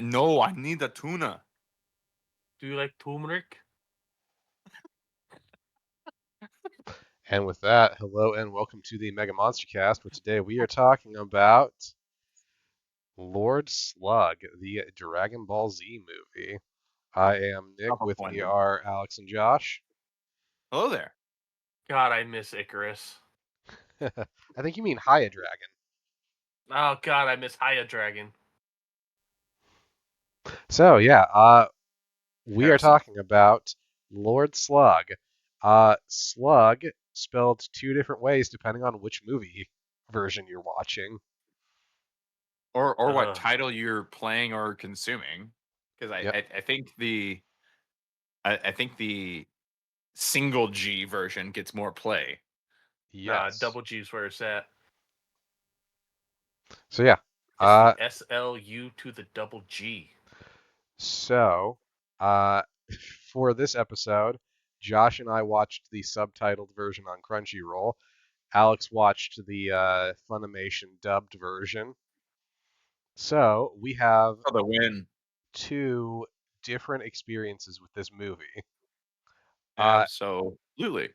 No, I need the tuna. Do you like turmeric? And with that, hello and welcome to the MegaMonsterCast, where today we are talking about Lord Slug, the Dragon Ball Z movie. I am Nick. With me Disappointing. are Alex and Josh. Hello there. God, I miss Icarus. I think you mean Haya Dragon. Oh God, I miss Haya Dragon. So yeah, we are Harrison. talking about Lord Slug. Slug spelled two different ways depending on which movie version you're watching. Or what Ugh. title you're playing or consuming. Because Yep. I think I think the single G version gets more play. Nah, Yes. double G's where it's at. So yeah. It's the SLU to the double G. So, uh, for this episode, Josh and I watched the subtitled version on Crunchyroll. Alex watched the Funimation dubbed version. So, we have For the win. two different experiences with this movie. Absolutely.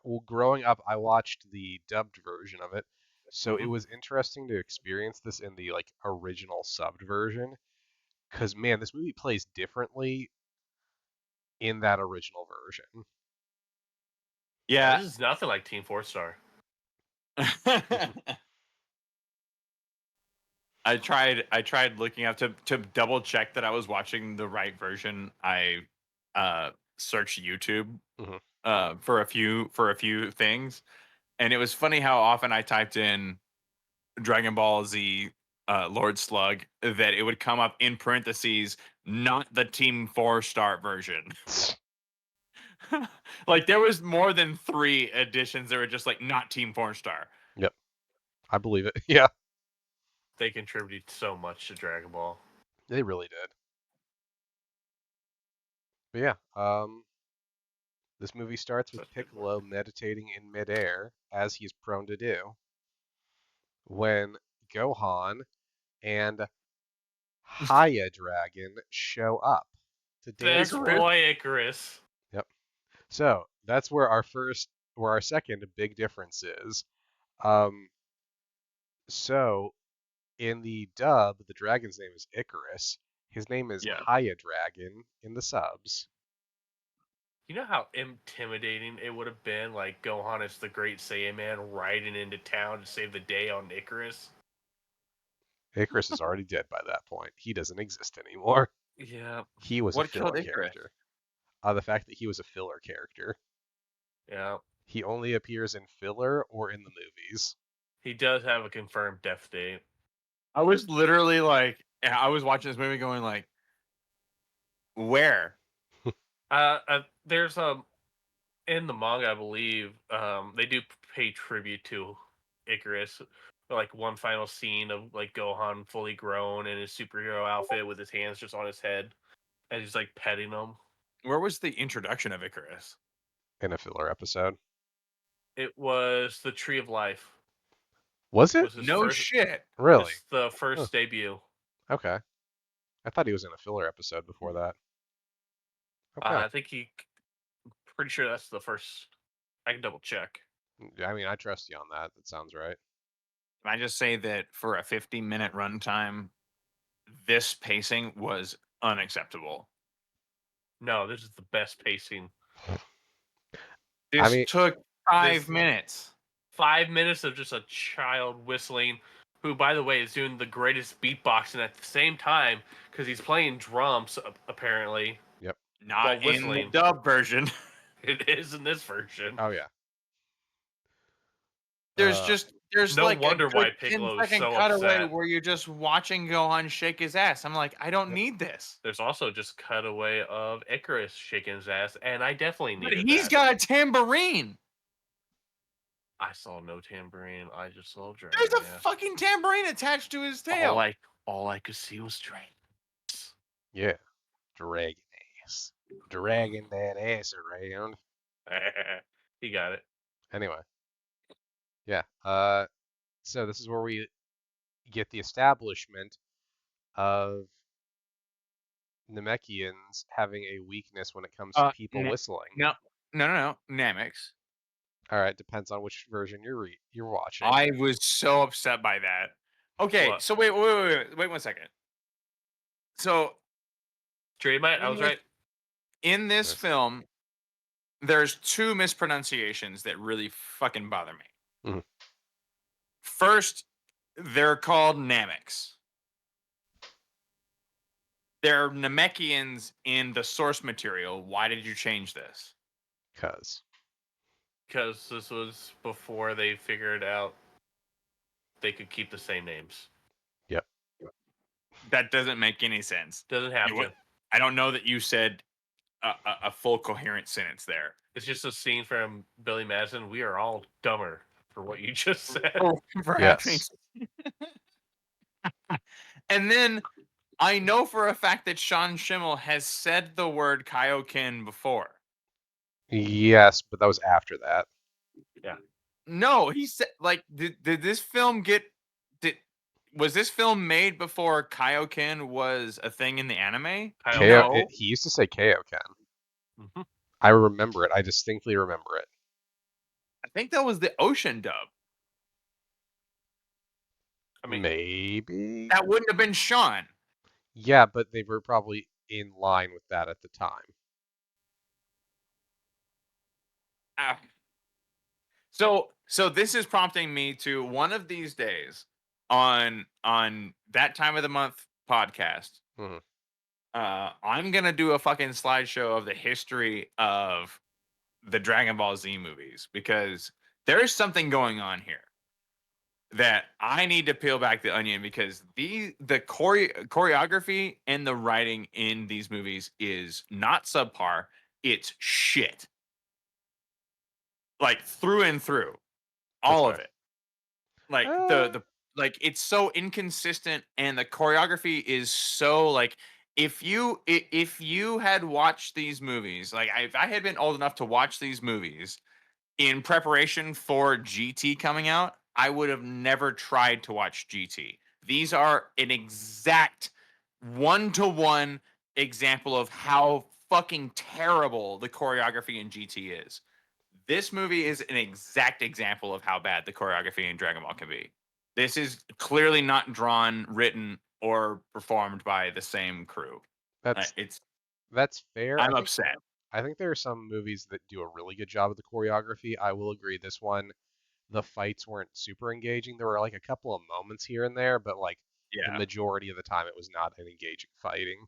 Well, growing up, I watched the dubbed version of it. So it Mm-hmm. was interesting to experience this in the like original subbed version, because man, this movie plays differently in that original version. Yeah, Yeah. this is nothing like Team 4-Star. I tried looking up to double check that I was watching the right version. I searched YouTube Mhm. for a few things, and it was funny how often I typed in Dragon Ball Z Lord Slug that it would come up in parentheses, not the Team 4-Star version. Like there was more than 3 editions that were just like not Team 4-Star. Yep, I believe it. Yeah, They contribute so much to Dragon Ball. they really did. But yeah, this movie starts with Such good work. Piccolo meditating in midair, as he's prone to do, when Gohan and Haya Dragon show up to dance This with him. Icarus? boy Icarus. Yep. So that's where our second big difference is. Um, so in the dub, the dragon's name is Icarus. His name is Yeah. Haya Dragon in the subs. You know how intimidating it would have been, like Gohan as the Great Saiyan Man riding into town to save the day on Icarus? Icarus is already dead by that point. He doesn't exist anymore. Yeah, He was a What killed filler Icarus? character. The fact that he was a filler character. yeah. He only appears in filler or in the movies. He does have a confirmed death date. I was literally like, I was watching this movie going like, where? There's in the manga, I believe, they do pay tribute to Icarus. Like one final scene of like Gohan fully grown in his superhero outfit with his hands just on his head, and he's like petting him. Where was the introduction of Icarus? In a filler episode. It was the Tree of Life. Was it? Was his No first? shit. Really? It's the Huh. first debut. Okay. I thought he was in a filler episode before that. Okay. I think he. Pretty sure that's the first. I can double check. I mean, I trust you on that. That sounds right. Can I just say that for a 50-minute runtime, this pacing was unacceptable. No, this is the best pacing. I This mean, took 5 This- minutes. 5 minutes of just a child whistling, who, by the way, is doing the greatest beatboxing at the same time because he's playing drums, apparently. yep. Not While in the whistling. dub version. It is in this version. Oh yeah. There's No like a wonder why good Piccolo is 10-second so cutaway upset. where you're just watching Gohan shake his ass. I'm like, I don't Yep. need this. There's also just cutaway of Icarus shaking his ass, and I definitely But needed he's that. got a tambourine. I saw no tambourine. I just saw dragon. There's a fucking tambourine attached to his tail. All I could see was dragon. Yeah. Dragon ass. Dragging that ass around. He got it. Anyway. Yeah. So this is where we get the establishment of Namekians having a weakness when it comes to people whistling. No. Namex. All right, depends on which version you're watching. I was so upset by that. Okay, What? so wait 1 second. So I was right. in this Yes. film, there's 2 mispronunciations that really fucking bother me. Mhm. First, they're called Namex. They're Namekians in the source material. Why did you change this? Because Because this was before they figured out they could keep the same names. yep. That doesn't make any sense. Doesn't have You- to. I don't know that you said a full coherent sentence there. It's just a scene from Billy Madison. We are all dumber for what you just said. For Yes. And then I know for a fact that Sean Schimmel has said the word Kaioken before. Yes, but that was after that. No, he said did this film was this film made before Kaioken was a thing in the anime? KO, No. he used to say Kaioken. Mm-hmm. I remember it. I distinctly remember it. I think that was the Ocean dub. I mean, Maybe. That wouldn't have been Sean. Yeah, but they were probably in line with that at the time. Ah. So this is prompting me to one of these days on that time of the month podcast. Mhm. I'm gonna do a fucking slideshow of the history of the Dragon Ball Z movies because there is something going on here that I need to peel back the onion because the choreography and the writing in these movies is not subpar. It's shit. Like through and through. That's All of fair. it. Like Uh, the like it's so inconsistent and the choreography is so like if you had watched these movies, like if I had been old enough to watch these movies in preparation for GT coming out, I would have never tried to watch GT. These are an exact 1-to-1 example of how fucking terrible the choreography in GT is. This movie is an exact example of how bad the choreography in Dragon Ball can be. This is clearly not drawn, written, or performed by the same crew. that's It's fair. I'm upset. I think there are some movies that do a really good job of the choreography. I will agree. This one, the fights weren't super engaging. There were like a couple of moments here and there, but like the Yeah. majority of the time, it was not an engaging fighting.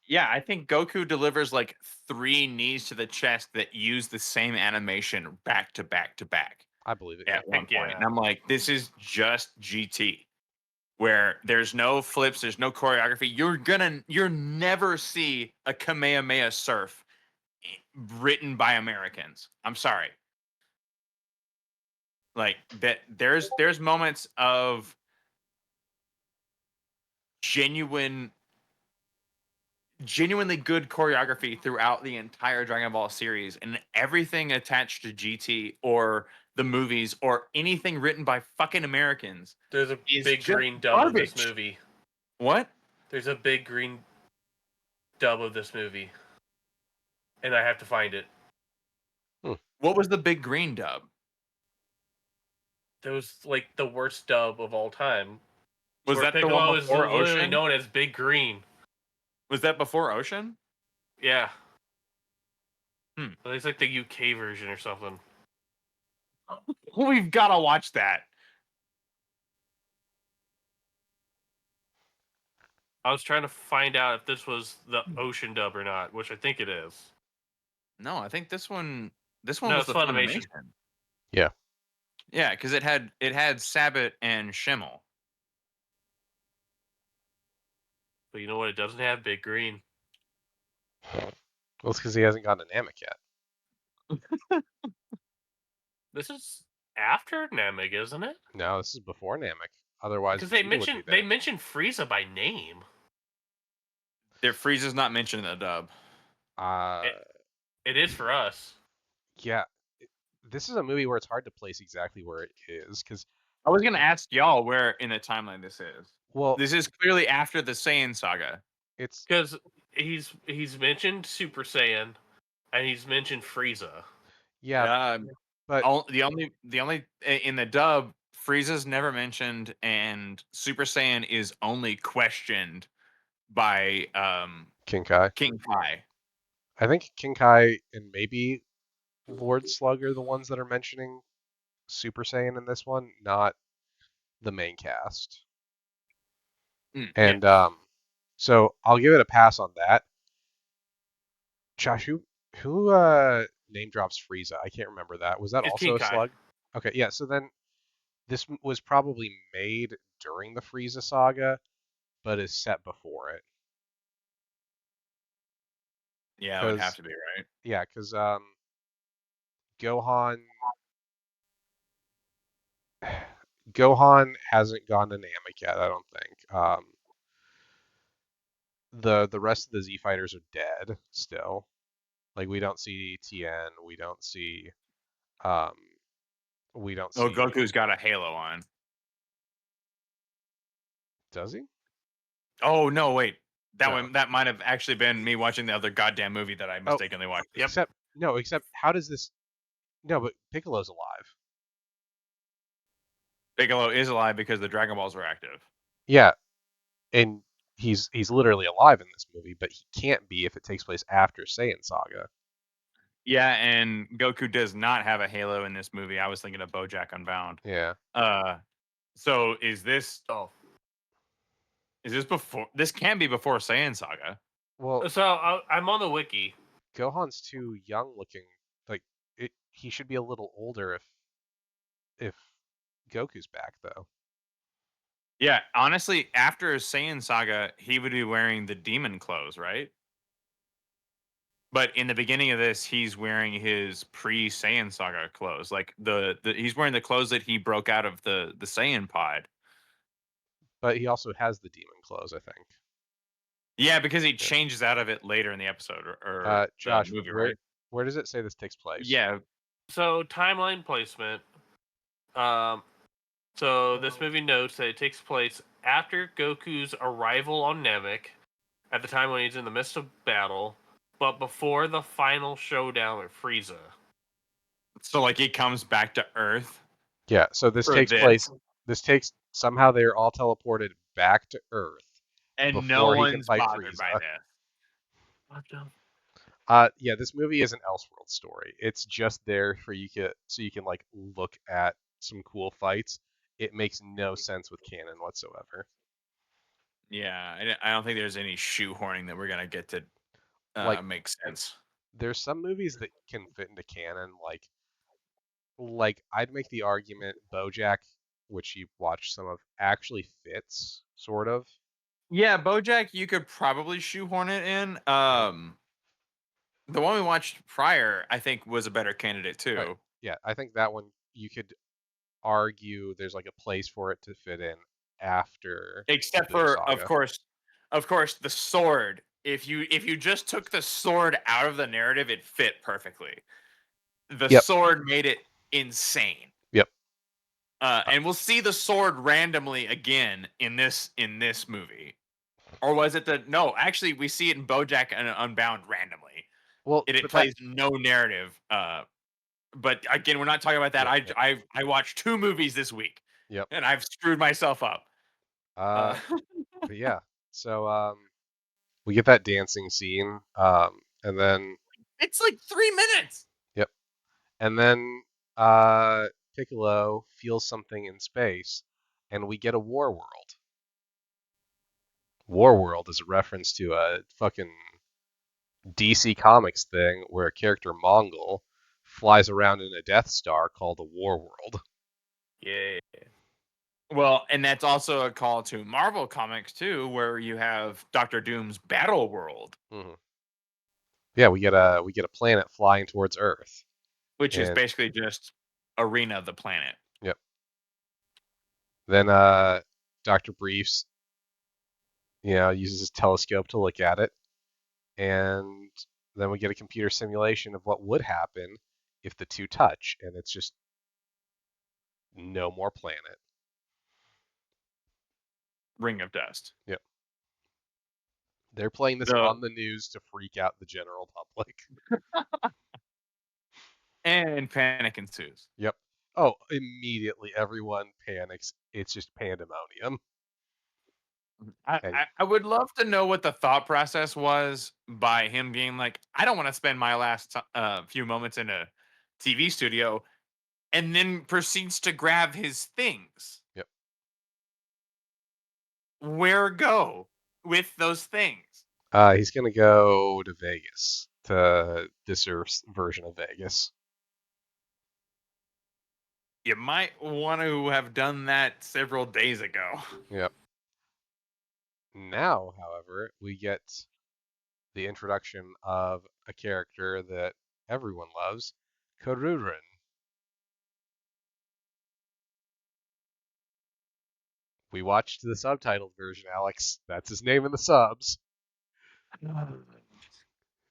Yeah, I think Goku delivers like 3 knees to the chest that use the same animation back to back to back I believe it. at Yeah. one point. yeah. And I'm like, this is just GT. Where there's no flips, there's no choreography. You're never see a Kamehameha surf written by Americans. I'm sorry. Like that there's moments of genuinely good choreography throughout the entire Dragon Ball series and everything attached to GT or the movies or anything written by fucking Americans. There's a is big just green dub of this garbage. movie. What? There's a big green dub of this movie. And I have to find it. What was the big green dub? That was like the worst dub of all time. Was Where that the Piccolo one is before literally Ocean? known as Big Green. Was that before Ocean? Yeah. Hmm. It's like the UK version or something. We've got to watch that. I was trying to find out if this was the Ocean dub or not, which I think it is. No, I think this one No, was it's the Funimation. Yeah. Yeah, because it had Sabbath and Schimmel. But you know what? It doesn't have Big Green. Well, it's because he hasn't gotten an Namek yet. This is after Namek, isn't it? No, this is before Namek. Otherwise, Because Vegeta would be they there. mentioned Frieza by name. Their Frieza's not mentioned in the dub. It is for us. Yeah. This is a movie where it's hard to place exactly where it is because I was gonna ask y'all where in the timeline this is. Well, This is clearly after the Saiyan saga. it's Because he's mentioned Super Saiyan and he's mentioned Frieza. yeah, but The only in the dub, Frieza's never mentioned, and Super Saiyan is only questioned by King Kai. King Kai. I think King Kai and maybe Lord Slug are the ones that are mentioning Super Saiyan in this one, not the main cast. Yeah. And so I'll give it a pass on that. Josh, who name drops Frieza? I can't remember that. Was that It's also King a Kai. Slug? Okay, yeah. So then this was probably made during the Frieza saga, but is set before it. Yeah, it would have Because to be, right? yeah, because Gohan Gohan hasn't gone to Namek yet. I don't think. The rest of the Z fighters are dead still. Like we don't see Tien, um we don't Oh, see Goku's got a halo on. does he? Oh no, wait. No. That might have actually been me watching the other goddamn movie that I Oh, mistakenly watched. Yep. except how does this no, but Piccolo's alive. Piccolo is alive because the Dragon Balls are active. Yeah, and he's literally alive in this movie, but he can't be if it takes place after Saiyan Saga. Yeah, and Goku does not have a halo in this movie. I was thinking of BoJack Unbound. Yeah. So is this before? This can be before Saiyan Saga. Well, So I'm on the wiki. Gohan's too young looking. Like he should be a little older if Goku's back though. Yeah, honestly, after Saiyan Saga, he would be wearing the demon clothes, right? But in the beginning of this, he's wearing his pre-Saiyan Saga clothes, like the he's wearing the clothes that he broke out of the Saiyan pod. But he also has the demon clothes, I think. Yeah, because he Yeah. changes out of it later in the episode or the Josh, movie, where right? where does it say this takes place? Yeah. So timeline placement. Um, so this movie notes that it takes place after Goku's arrival on Namek, at the time when he's in the midst of battle, but before the final showdown with Frieza. So like he comes back to Earth Yeah, so this for takes this, place somehow they're all teleported back to Earth and no before he can one's fight bothered by Frieza. this. What the? Yeah, this movie is an Elseworld story. It's just there for so you can like look at some cool fights. It makes no sense with canon whatsoever. Yeah, I don't think there's any shoehorning that we're gonna get to Like make sense. there's some movies that can fit into canon, like I'd make the argument BoJack, which you watched some of, actually fits sort of. Yeah, BoJack, you could probably shoehorn it in. Yeah. The one we watched prior, I think, was a better candidate Right. too. Yeah, I think that one you could argue there's like a place for it to fit in after the Except Boo for, saga. of course, the sword. If you just took the sword out of the narrative, it fit perfectly. The Yep. sword made it insane. Yep. And we'll see the sword randomly again in this movie. Or was it the no? Actually, we see it in BoJack and Unbound randomly. Well, It but that plays no narrative. But again, we're not talking about that. yep, I yep, I I watched 2 movies this week, yep. and I've screwed myself up. Uh Uh, but yeah. So we get that dancing scene and then it's like 3 minutes. yep. And then uh Piccolo feels something in space and we get a war world. War world is a reference to a fucking DC Comics thing where a character Mongol flies around in a Death Star called a War World. Yeah. Well, and that's also a call to Marvel Comics too, where you have Doctor Doom's Battle World, Hmm. Yeah, we get a planet flying towards Earth, which is and basically just Arena of the Planet. yep. Then Doctor Briefs, uses his telescope to look at it, and then we get a computer simulation of what would happen if the two touch, and it's just no more planet. Ring of Dust. Yep. They're playing this The on the news to freak out the general public. and panic ensues. Yep. Oh, immediately everyone panics. It's just pandemonium. I, And I I would love to know what the thought process was by him being like, I don't want to spend my last few moments in a TV studio, and then proceeds to grab his things. yep. Where go with those things? He's gonna go to Vegas, to this Earth's version of Vegas. You might want to have done that several days ago. Yep. Now, however, we get the introduction of a character that everyone loves, Karurun. We watched the subtitled version, Alex. That's his name in the subs.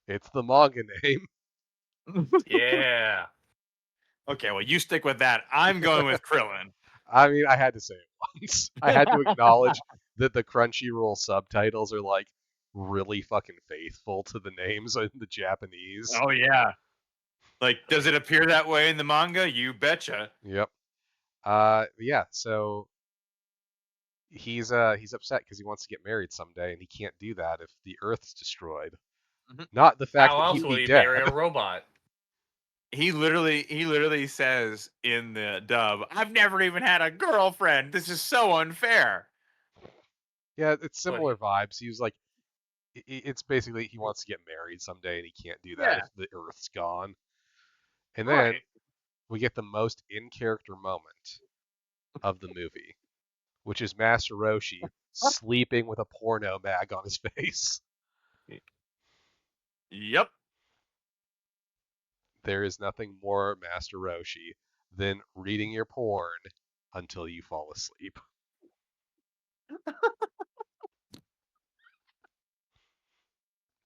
It's the manga name. Yeah. Okay, well, you stick with that. I'm going with Krillin. I mean, I had to say it once. I had to acknowledge that the Crunchyroll subtitles are like really fucking faithful to the names in the Japanese. Oh yeah. Like, does it appear that way in the manga? You betcha. Yep. Yeah. So he's upset because he wants to get married someday, and he can't do that if the Earth's destroyed. Mhm. Not the fact How that else he'd will be you dead. marry a robot? He literally says in the dub, "I've never even had a girlfriend. This is so unfair." Yeah, it's But similar vibes. He was like, it's basically he wants to get married someday, and he can't do that Yeah. if the Earth's gone. And Right. then we get the most in-character moment of the movie, which is Master Roshi sleeping with a porno mag on his face. Yep. There is nothing more Master Roshi than reading your porn until you fall asleep.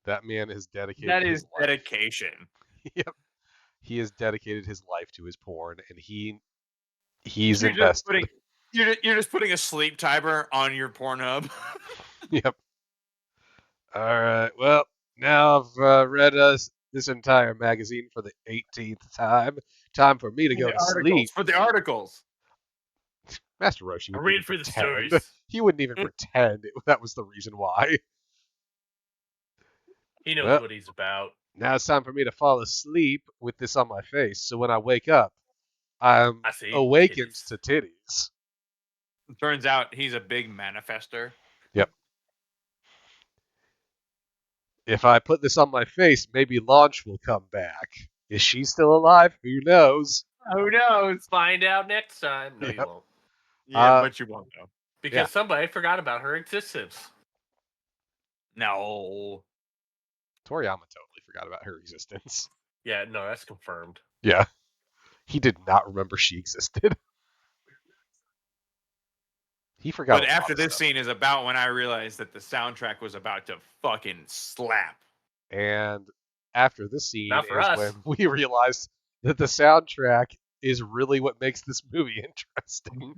That man has dedicated That his is life. dedication. Yep. He has dedicated his life to his porn, and he's You're just invested. putting you're just putting a sleep timer on your Pornhub. Yep. All right. Well, now I've read this entire magazine for the 18th time. Time for me to go to sleep. For the articles. Master Roshi I wouldn't read even for the pretend. stories. He wouldn't even pretend that was the reason why. He knows Well, what he's about. now it's time for me to fall asleep with this on my face. So when I wake up, I'm I see awakened titties. to titties. Turns out he's a big manifester. Yep. If I put this on my face, maybe Launch will come back. Is she still alive? Who knows? Who knows? Find out next time. No, you Yep. won't. Yeah, but you won't know. Because Yeah. somebody forgot about her existence. No. Toriyama totally forgot about her existence. Yeah, no, that's confirmed. Yeah. He did not remember she existed. He forgot. But a lot after of this stuff. scene is about when I realized that the soundtrack was about to fucking slap. And after this scene Not for is us. when we realized that the soundtrack is really what makes this movie interesting.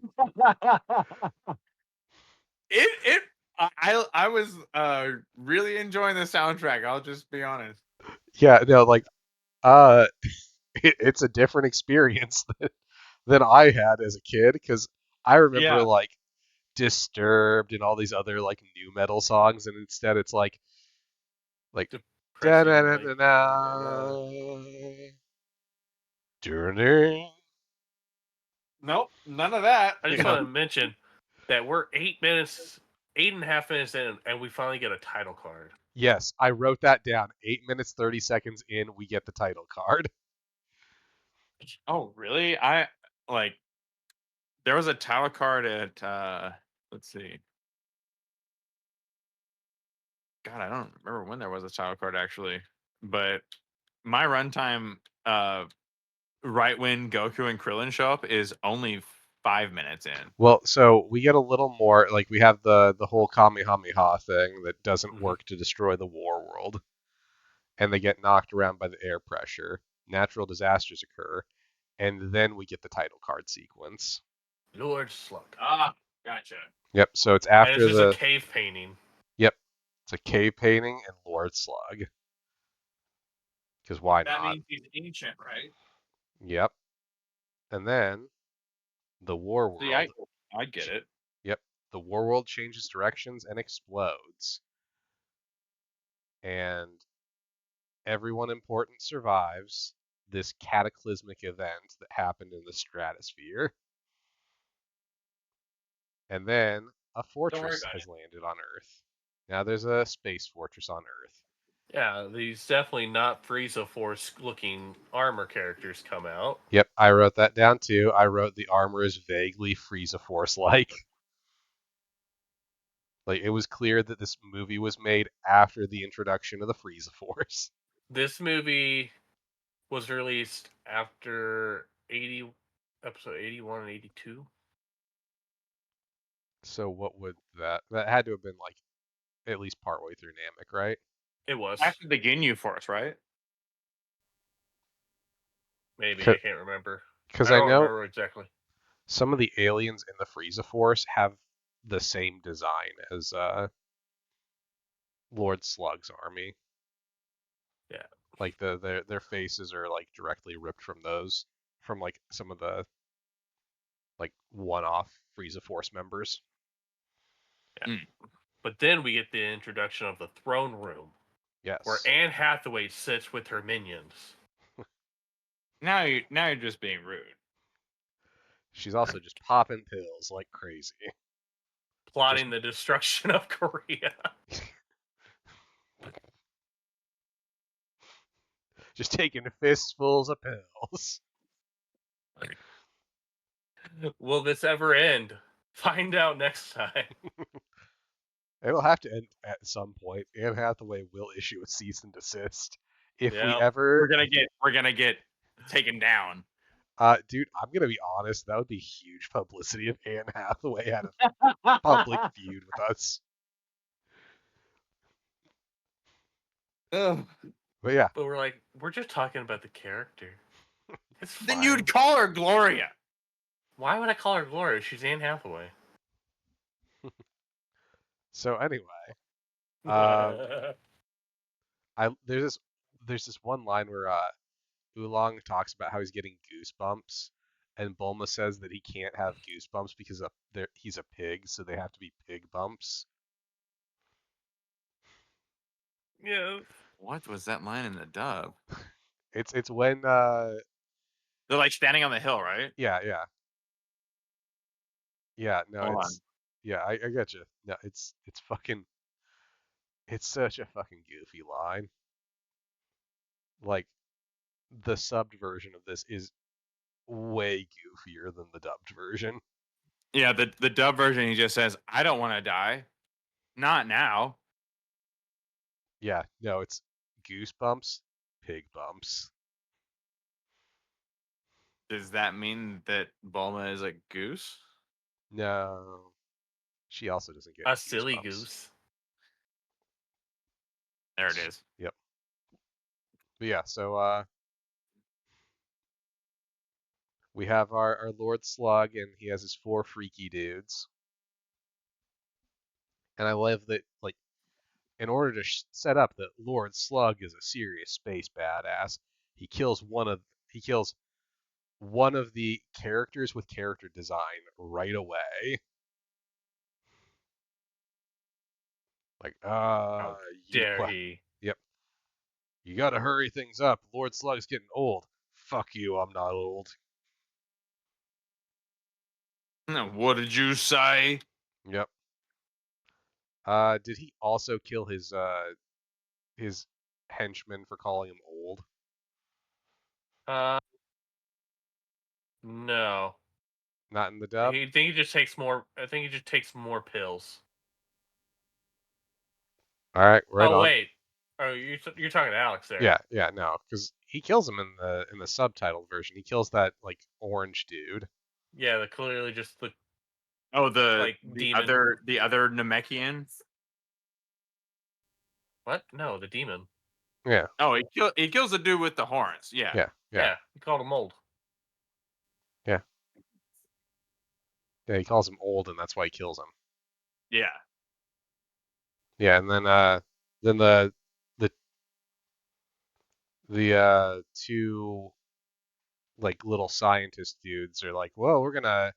I was really enjoying the soundtrack. I'll just be honest. Yeah, no, like it's a different experience than I had as a kid because I remember Yeah. like Disturbed and all these other like new metal songs, and instead it's like Depressing, Nope, none of that. I just Yeah. want to mention that we're 8.5 minutes in, and we finally get a title card. Yes, I wrote that down. 8 minutes 30 seconds in, we get the title card. Oh, really? There was a title card at let's see. God, I don't remember when there was a title card actually. But my runtime right when Goku and Krillin show up is only 5 minutes in. Well, so we get a little more, like we have the whole Kamehameha thing that doesn't Mhm. work to destroy the war world. And they get knocked around by the air pressure. Natural disasters occur. And then we get the title card sequence. Lord Slug. Ah, Gotcha. Yep. So it's And after it's just the. a cave painting. Yep. It's a cave painting and Lord Slug. Because why That not? means he's ancient, right? Yep. And then the War See, World. I get it. Yep. The War World changes directions and explodes. And everyone important survives this cataclysmic event that happened in the stratosphere. And then a Don't worry fortress about has landed on Earth. Now there's a space fortress on Earth. Yeah, these definitely not Frieza Force looking armor characters come out. Yep, I wrote that down too. I wrote the armor is vaguely Frieza Force like. Like it was clear that this movie was made after the introduction of the Frieza Force. This movie was released after episode 81 and 82. So what would that had to have been like at least partway through Namek, right? It was. After the Ginyu Force, right? Maybe, I can't remember. Because I I don't know remember exactly. some of the aliens in the Frieza Force have the same design as Lord Slug's army. Yeah. Like their faces are like directly ripped from those from like some of the like one-off Frieza Force members. Yeah. But then we get the introduction of the throne room, Yes. where Anne Hathaway sits with her minions. Now you're just being rude. She's also just popping pills like crazy. Plotting the destruction of Korea. Just taking fistfuls of pills. Will this ever end? Find out next time. It'll have to end at some point. Anne Hathaway will issue a cease and desist if we Yeah. ever. We're gonna get taken down. Dude, I'm gonna be honest. That would be huge publicity if Anne Hathaway had a public feud with us. Ugh. But yeah, But we're just talking about the character. It's fine. Then you'd call her Gloria. Why would I call her Gloria? She's Anne Hathaway. so anyway, there's this one line where Oolong talks about how he's getting goosebumps, and Bulma says that he can't have goosebumps because he's a pig, so they have to be pig bumps. Yeah. What was that line in the dub? It's when They're like standing on the hill, right? yeah. No, Hold it's on. yeah. I get you. No, it's fucking. It's such a fucking goofy line. Like the subbed version of this is way goofier than the dubbed version. Yeah, the dub version he just says, "I don't want to die, not now." Yeah, no, it's goosebumps, pig bumps. Does that mean that Bulma is a goose? No, she also doesn't get A silly goosebumps. goose. There it is. Yep. But yeah, so we have our Lord Slug, and he has his 4 freaky dudes. And I love that, like, in order to set up that Lord Slug is a serious space badass, he kills one of the characters with character design right away. Like, How dare he? Yep. You gotta hurry things up. Lord Slug's getting old. Fuck you, I'm not old. What did you say? Yep. Did he also kill his henchman for calling him old? No. Not in the dub? I think he just takes more pills. Alright, right on. Wait. Oh, you're talking to Alex there. Yeah, no, because he kills him in the subtitled version. He kills that like orange dude. Yeah, clearly just the Oh, the demon. other Namekian. What? No, the demon. Yeah. Oh, he kills the dude with the horns. Yeah. Yeah, he called him old. Yeah. Yeah, he calls him old, and that's why he kills him. Yeah. Yeah, and then the two like little scientist dudes are like, well, we're gonna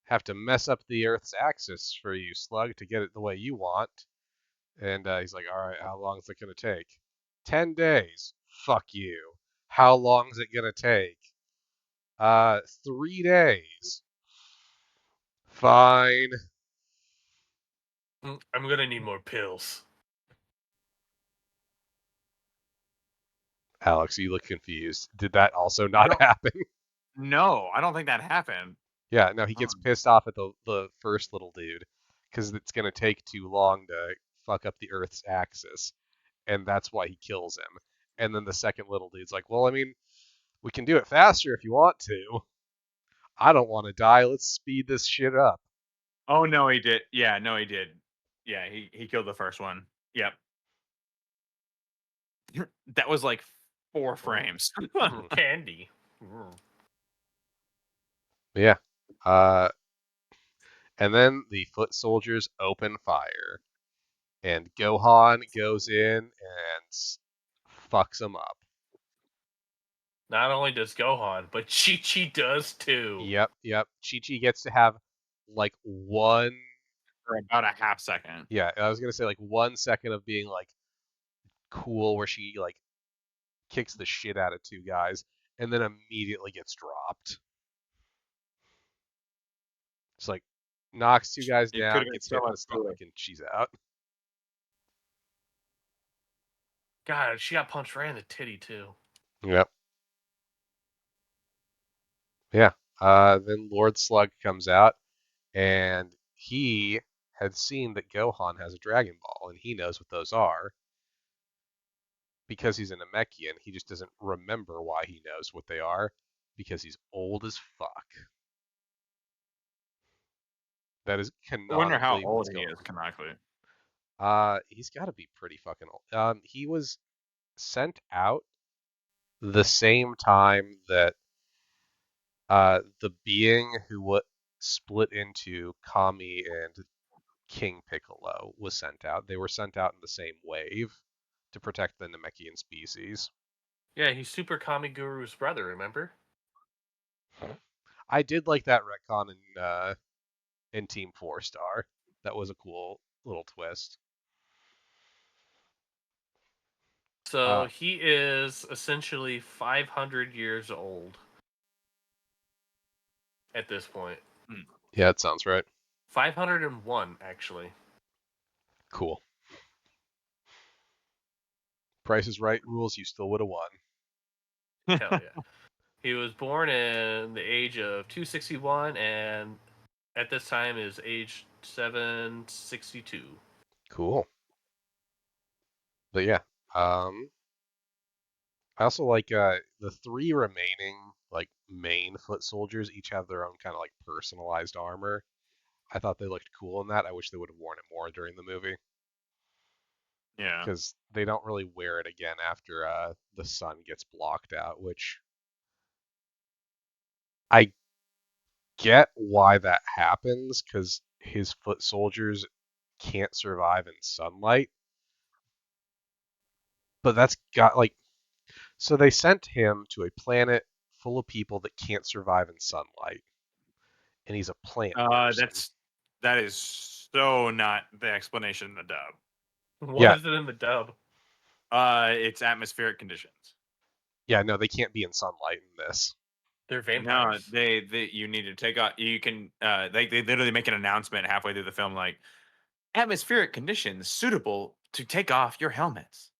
have to mess up the Earth's axis for you, Slug, to get it the way you want. And he's like, all right, how long is it gonna take? 10 days. Fuck you. How long is it gonna take? 3 days. Fine. I'm gonna need more pills. Alex, you look confused. Did that also not No, happen? no, I don't think that happened. Yeah, no, he gets Um, pissed off at the first little dude because it's gonna take too long to fuck up the Earth's axis, and that's why he kills him. And then the second little dude's like, well, I mean, we can do it faster if you want to. I don't want to die. Let's speed this shit up. Oh no, he did. Yeah, no, he did. Yeah, he killed the first one. Yep. That was like 4 frames. Candy. Mm. Yeah. Uh, and then the foot soldiers open fire, and Gohan goes in and fucks them up. Not only does Gohan, but Chi-Chi does too. Yep. Chi-Chi gets to have like one. For about a half second. Yeah, I was gonna say like 1 second of being like cool, where she like kicks the shit out of two guys, and then immediately gets dropped. It's like knocks two guys It could down, have been gets so hit in the much cooler. stomach, and she's out. God, she got punched right in the titty too. Yep. Yeah. Then Lord Slug comes out, and he had seen that Gohan has a Dragon Ball, and he knows what those are. Because he's a Namekian, he just doesn't remember why he knows what they are, because he's old as fuck. That is I wonder how canonically old what's he going is canonically. on. He's got to be pretty fucking old. He was sent out the same time that the being who split into Kami and King Piccolo was sent out. They were sent out in the same wave to protect the Namekian species. Yeah, he's Super Kamiguru's brother, remember? I did like that retcon in Team 4 Star. That was a cool little twist. So he is essentially 500 years old at this point. Yeah, that sounds right. 501, actually. Cool. Price is Right rules, you still would have won. Hell yeah. He was born in the age of 261, and at this time is age 762. Cool. But yeah, I also like the three remaining like main foot soldiers each have their own kind of like personalized armor. I thought they looked cool in that. I wish they would have worn it more during the movie Yeah. because they don't really wear it again after the sun gets blocked out, which I get why that happens because his foot soldiers can't survive in sunlight. But that's got like so they sent him to a planet full of people that can't survive in sunlight, and he's a plant person. That is so not the explanation in the dub. What Yeah. is it in the dub? It's atmospheric conditions. Yeah, no, they can't be in sunlight in this. They're No, vampires. they you need to take off. You can they literally make an announcement halfway through the film like atmospheric conditions suitable to take off your helmets.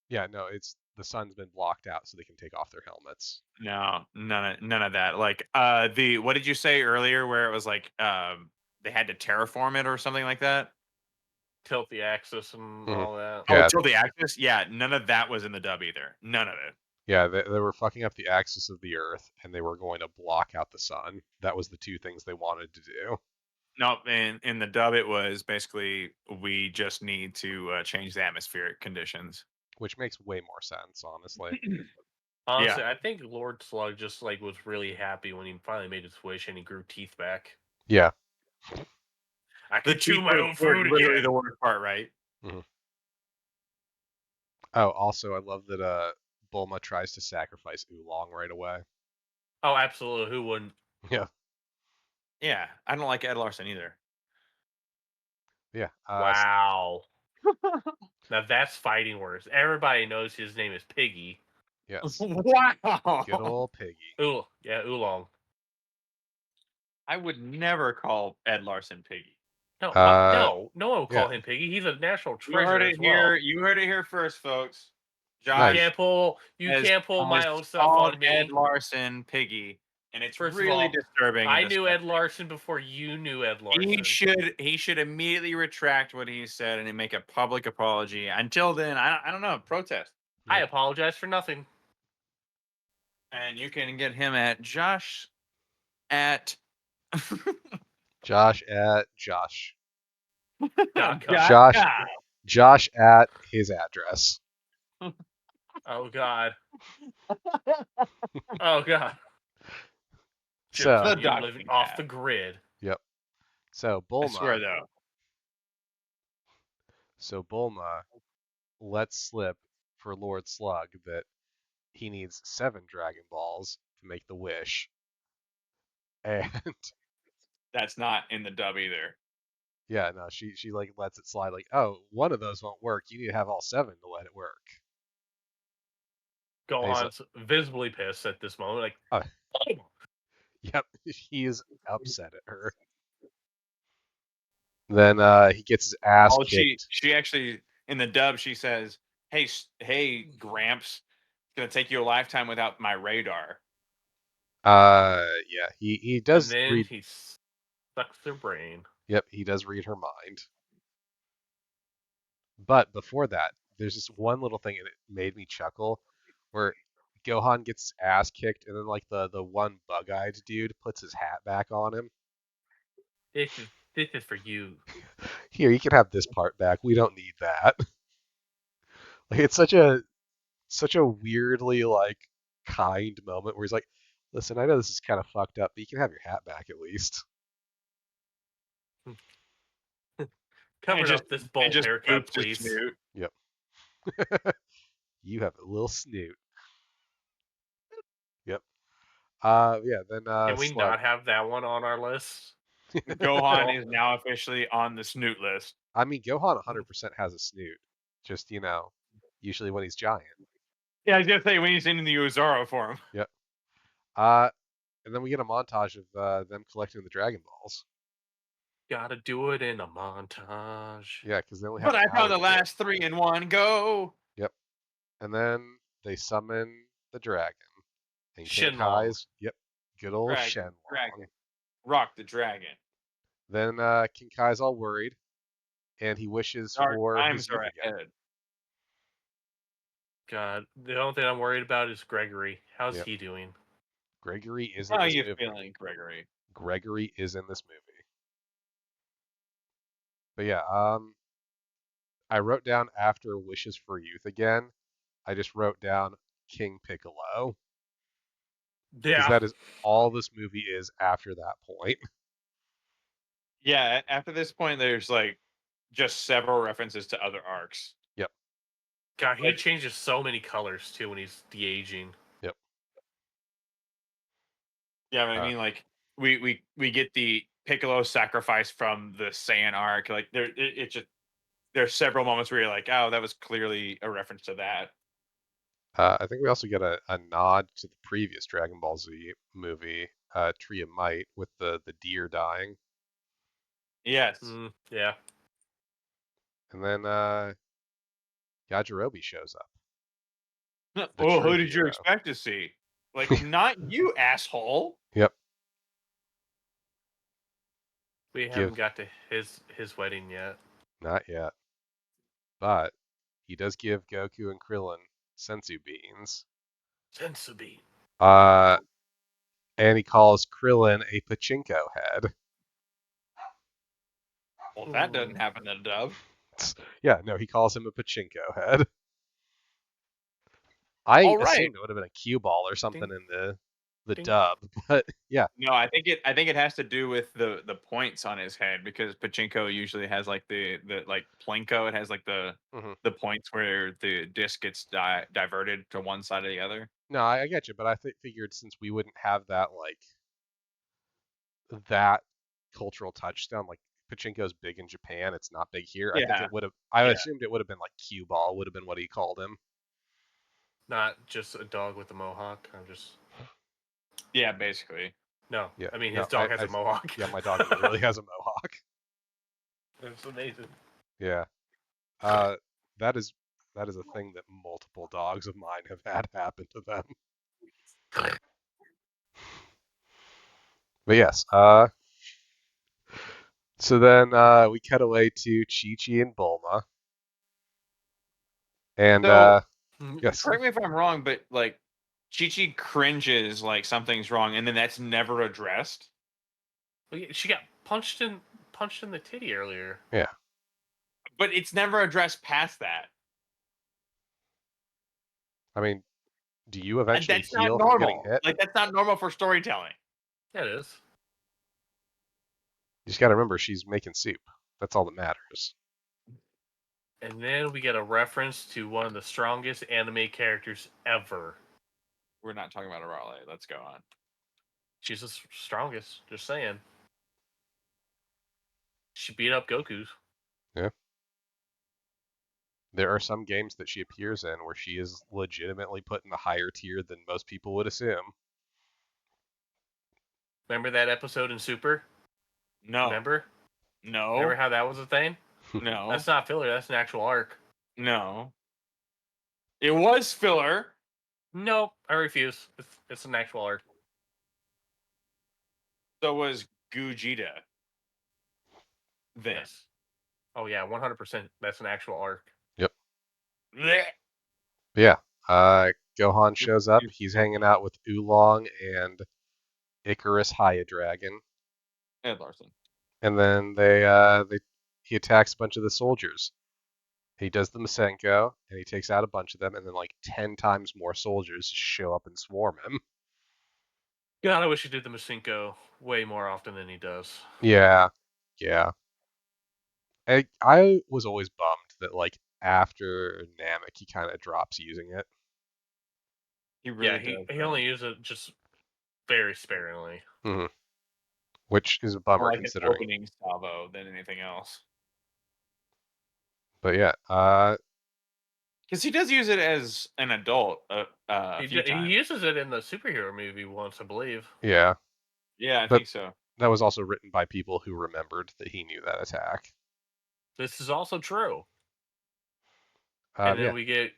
Yeah, no, it's the sun's been blocked out so they can take off their helmets. No, none of that. Like the what did you say earlier where it was like they had to terraform it or something like that? Tilt the axis and Mhm. all that. Oh, Yeah, till the axis? Yeah, none of that was in the dub either. None of it. yeah, they were fucking up the axis of the Earth, and they were going to block out the sun. That was the two things they wanted to do. No, in the dub it was basically we just need to change the atmospheric conditions. Which makes way more sense, honestly. Honestly, Yeah. I think Lord Slug just like was really happy when he finally made his wish and he grew teeth back. Yeah. I The can chew teeth my were own food literally again. the worst part, right? Food Literally again. the worst part, right? Oh, also, I love that Bulma tries to sacrifice Oolong right away. Oh, absolutely. Who wouldn't? Yeah. Yeah, I don't like Ed Larson either. Yeah. Wow. Now that's fighting words. Everybody knows his name is Piggy. Yes. Wow. Good old Piggy. Ooh, yeah, Oolong. I would never call Ed Larson Piggy. No, Uh, no one will yeah. call him Piggy. He's a national You heard treasure it as here. well. You heard it here first, folks. No, Josh You has, can't pull my has own stuff called on Ed me. Larson Piggy, and it's First of really all, disturbing. I and knew Ed disgusting. Larson before you knew Ed Larson. He should immediately retract what he said and make a public apology. Until then, I don't know, protest. I apologize for nothing. And you can get him at Josh at Josh at Josh. .com. Josh at his address. Oh God. Oh God. So, You're living off the grid. yep. So I swear Bulma. though. Lets slip for Lord Slug that he needs 7 Dragon Balls to make the wish. And That's not in the dub either. yeah, no, she like lets it slide like, oh, one of those won't work. You need to have all 7 to let it work. Gohan's visibly pissed at this moment. Like, Oh, yep, he is upset at her. Then he gets his ass kicked. She actually in the dub she says, "Hey, Gramps, it's gonna take you a lifetime without my radar." Yeah, he does and then read. he sucks their brain. Yep, he does read her mind. But before that, there's this one little thing, and it made me chuckle, where Gohan gets his ass kicked, and then like the one bug-eyed dude puts his hat back on him. This is for you. Here, you can have this part back. We don't need that. Like it's such a weirdly like kind moment where he's like, "Listen, I know this is kind of fucked up, but you can have your hat back at least." Cover up this bowl haircut, boops his please. snoot. Yep. You have a little snoot. Yep. Yeah. Then Can we Slug. not have that one on our list? Gohan is now officially on the snoot list. I mean, Gohan 100% has a snoot. Just usually when he's giant. Yeah, I was gonna say when he's in the Uzaro form. Yep. And then we get a montage of them collecting the Dragon Balls. Gotta do it in a montage. Yeah, because they only have. But I an found hour the to do it. last 3 in one go. Yep. And then they summon the dragon. And Shenlong. Kai's. Yep. Good old Dragon. Shenlong. Rock the dragon. Then King Kai's all worried, and he wishes Dark for times his are youth again. ahead. God, the only thing I'm worried about is Gregory. How's Yep. he doing? Gregory is in How this you movie. feeling, Gregory? Gregory is in this movie. But yeah, I wrote down after wishes for youth again. I just wrote down King Piccolo. Because Yeah. that is all this movie is after that point. Yeah, after this point, there's like just several references to other arcs. Yep. God, he changes so many colors too when he's de-aging. Yep. Yeah, but I mean, like we get the Piccolo sacrifice from the Saiyan arc. Like there's several moments where you're like, oh, that was clearly a reference to that. I think we also get a nod to the previous Dragon Ball Z movie, Tree of Might, with the deer dying. Yes. Yeah. And then Yajirobe shows up. Well, who true did you hero. expect to see? Like, not you, asshole. Yep. We haven't got to his wedding yet. Not yet. But he does give Goku and Krillin sensu beans. Sensu bean. And he calls Krillin a pachinko head. Well, that doesn't happen in a dub. Yeah, no, he calls him a pachinko head. I assumed it would have been a cue ball or something in the the Ding. dub. But yeah, No, I think it has to do with the points on his head because pachinko usually has like the like plinko. It has like mhm. the points where the disc gets diverted to one side or the other. No, I get you, but I figured since we wouldn't have that that cultural touchstone, like pachinko's big in Japan, it's not big here. I think Yeah, it would have. I yeah, assumed it would have been like cue ball would have been what he called him. Not just a dog with a mohawk. I'm just yeah. Basically, no. Yeah, I mean, no, his dog has a mohawk. yeah, my dog literally has a mohawk. That's amazing. Yeah, uh, that is that is a thing that multiple dogs of mine have had happen to them. But yes, so then we cut away to Chi Chi and Bulma, and so yes, correct me if I'm wrong, but like Chi Chi cringes like something's wrong, and then that's never addressed. Well, yeah, she got punched in the titty earlier. yeah. But it's never addressed past that. I mean, do you And eventually that's not heal from getting normal. hit? Like that's not normal for storytelling. Yeah, it is. You just got to remember she's making soup. That's all that matters. And then we get a reference to one of the strongest anime characters ever. We're not talking about Arale. Let's go on. She's the strongest. Just saying. She beat up Goku. Yeah. There are some games that she appears in where she is legitimately put in the higher tier than most people would assume. Remember that episode in Super? No, Remember? no, Remember how that was a thing? no, That's not filler. That's an actual arc. no. It was filler. Nope. I refuse. It's an actual arc. So was Gogeta. Then. Yes. Oh yeah, 100%. That's an actual arc. Yep. Blech. Yeah. Gohan shows up. He's hanging out with Oolong and Icarus Haya Dragon, Ed Larson. and then he attacks a bunch of the soldiers. He does the Masenko, and he takes out a bunch of them, and then like 10 times more soldiers show up and swarm him. God, I wish he did the Masenko way more often than he does. Yeah, yeah. I was always bummed that like after Namek he kind of drops using it. He really Yeah, does. he only uses it just very sparingly. Hmm. Which is a More bummer like an considering. opening salvo than anything else. But yeah, Because he does use it as an adult a few He times. uses it in the superhero movie once, I believe. yeah. Yeah, I But think so. that was also written by people who remembered that he knew that attack. This is also true. And then Yeah, we get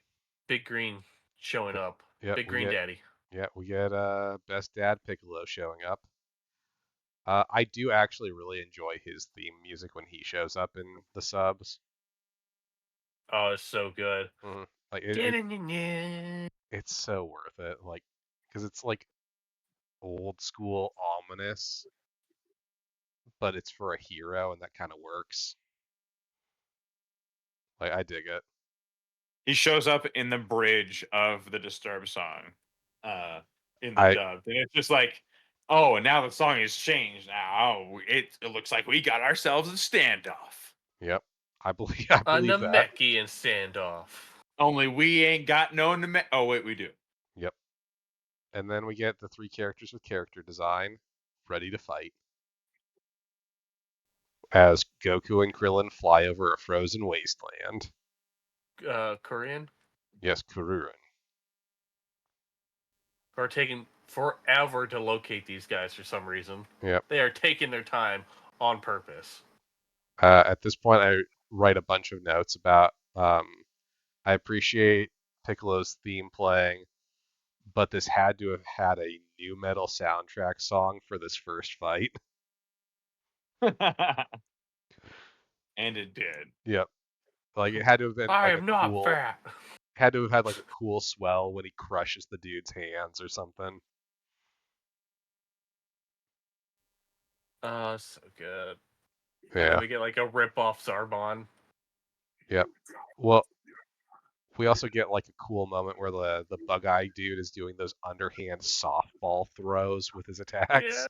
Big Green showing up. yeah. Big Green Daddy. We get Best Dad Piccolo showing up. I do actually really enjoy his theme music when he shows up in the subs. Oh, it's so good. Mhm. Like it's so worth it. Like because it's like old school ominous, but it's for a hero, and that kind of works. Like I dig it. He shows up in the bridge of the Disturbed song in the I dub. And it's just like, oh, and now the song has changed. Now it looks like we got ourselves a standoff. Yep. I A believe that. Namekian standoff. Only we ain't got no. Oh, wait, we do. Yep. And then we get the three characters with character design ready to fight as Goku and Krillin fly over a frozen wasteland. Korean. Yes, Kururin. Are taking forever to locate these guys for some reason. Yep. They are taking their time on purpose. At this point, I write a bunch of notes about. I appreciate Piccolo's theme playing, but this had to have had a new metal soundtrack song for this first fight. And it did. Yep. Like it had to have been I like a am not cool. fat. Had to have had like a cool swell when he crushes the dude's hands or something. Oh, so good. And Yeah. then we get like a rip off Zarbon. Yep. Well, We also get like a cool moment where the bug-eye dude is doing those underhand softball throws with his Yeah. attacks,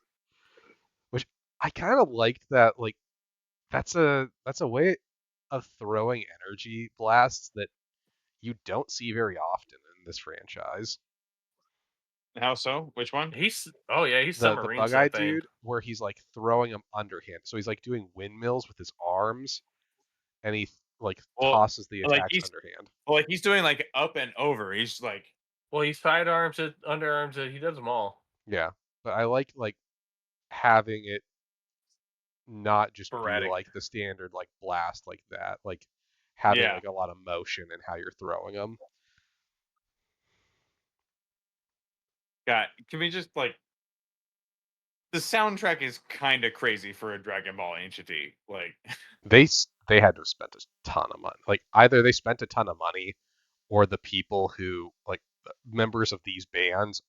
which I kind of liked that. Like that's a way of throwing energy blasts that you don't see very often in this franchise. How so? Which one? He's The submarines bug-eye that thing. dude where he's like throwing them underhand, so he's like doing windmills with his arms, and he like Well, tosses the like attacks he's underhand. like he's doing like up and over. He's like, Well, he's sidearms it, underarms it. He does them all. Yeah, but I like having it not just be Sporadic. like the standard like blast like that, like having yeah. like a lot of motion in how you're throwing them. God, can we just like the soundtrack is kind of crazy for a Dragon Ball entity. Like, They had to have spent a ton of money. Like either they spent a ton of money, or the people who like members of these bands